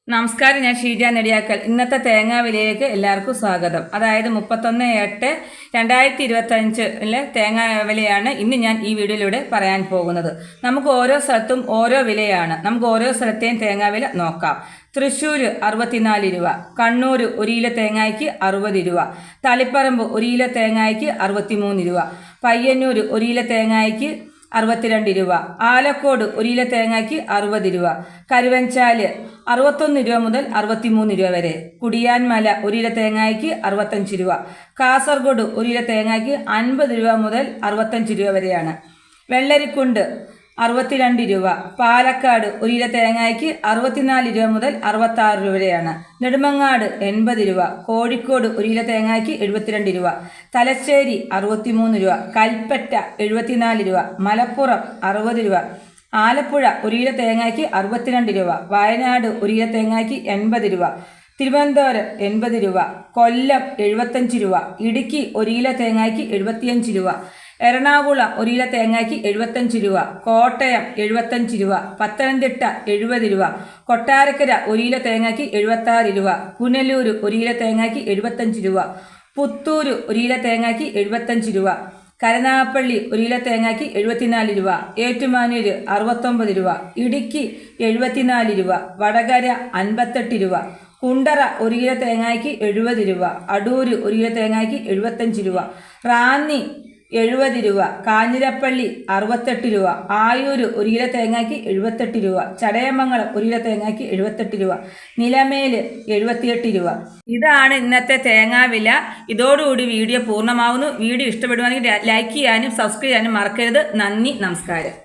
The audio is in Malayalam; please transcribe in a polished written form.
നമസ്കാരം, ഞാൻ ഷീജ നെടിയാക്കൽ. ഇന്നത്തെ തേങ്ങാ വിലയിലേക്ക് എല്ലാവർക്കും സ്വാഗതം. അതായത് 31/8/2025 തേങ്ങാ വിലയാണ് ഇന്ന് ഞാൻ ഈ വീഡിയോയിലൂടെ പറയാൻ പോകുന്നത്. നമുക്ക് ഓരോ സ്ഥലത്തും ഓരോ വിലയാണ്. നമുക്ക് ഓരോ സ്ഥലത്തെയും തേങ്ങാ വില നോക്കാം. തൃശ്ശൂർ 64 രൂപ, കണ്ണൂർ 1 കിലോ തേങ്ങയ്ക്ക് 60 രൂപ, തളിപ്പറമ്പ് 1 കിലോ തേങ്ങയ്ക്ക് 63 രൂപ, പയ്യന്നൂർ 1 കിലോ തേങ്ങയ്ക്ക് 62 രൂപ, ആലക്കോട് 1 കിലോ തേങ്ങയ്ക്ക് 60 രൂപ, കരുവഞ്ചാല് 61 രൂപ മുതൽ 63 രൂപ വരെ, കുടിയാൻമല 1 കിലോ തേങ്ങയ്ക്ക് 65 രൂപ, കാസർഗോഡ് 1 കിലോ തേങ്ങയ്ക്ക് 50 രൂപ മുതൽ 65 രൂപ വരെയാണ്, വെള്ളരിക്കുണ്ട് 62 രൂപ, പാലക്കാട് 1 കിലോ തേങ്ങയ്ക്ക് 64 രൂപ മുതൽ 66 രൂപ വരെയാണ്, നെടുമങ്ങാട് 80 രൂപ, കോഴിക്കോട് 1 കിലോ തേങ്ങയ്ക്ക് 72 രൂപ, തലശ്ശേരി 63 രൂപ, കൽപ്പറ്റ 74 രൂപ, മലപ്പുറം 60 രൂപ, ആലപ്പുഴ 1 കിലോ തേങ്ങയ്ക്ക് 62 രൂപ, വയനാട് 1 കിലോ തേങ്ങയ്ക്ക് 80 രൂപ, തിരുവനന്തപുരം 80 രൂപ, കൊല്ലം 75 രൂപ, ഇടുക്കി 1 കിലോ തേങ്ങയ്ക്ക് 75 രൂപ, എറണാകുളം 1 കിലോ തേങ്ങയ്ക്ക് 75 രൂപ, കോട്ടയം 75 രൂപ, പത്തനംതിട്ട 70 രൂപ, കൊട്ടാരക്കര 1 കിലോ തേങ്ങയ്ക്ക് 76 രൂപ, പുനലൂർ 1 കിലോ തേങ്ങയ്ക്ക് 75 രൂപ, പുത്തൂർ 1 കിലോ തേങ്ങയ്ക്ക് 75 രൂപ, കരുനാഗപ്പള്ളി 1 കിലോ തേങ്ങയ്ക്ക് 74 രൂപ, ഏറ്റുമാനൂർ 69 രൂപ, ഇടുക്കി 74 രൂപ, വടകര 58 രൂപ, കുണ്ടറ 1 കിലോ തേങ്ങയ്ക്ക് 70 രൂപ, അടൂർ 1 കിലോ തേങ്ങയ്ക്ക് 75 രൂപ, റാന്നി 70 രൂപ, കാഞ്ഞിരപ്പള്ളി 68 രൂപ, ആയൂർ 1 കിലോ തേങ്ങയ്ക്ക് 78 രൂപ, ചടയമംഗലം 1 കിലോ തേങ്ങയ്ക്ക് 78 രൂപ, നിലമേൽ 78 രൂപ. ഇതാണ് ഇന്നത്തെ തേങ്ങാ വില. ഇതോടുകൂടി വീഡിയോ പൂർണ്ണമാവുന്നു. വീഡിയോ ഇഷ്ടപ്പെടുവാണെങ്കിൽ ലൈക്ക് ചെയ്യാനും സബ്സ്ക്രൈബ് ചെയ്യാനും മറക്കരുത്. നന്ദി, നമസ്കാരം.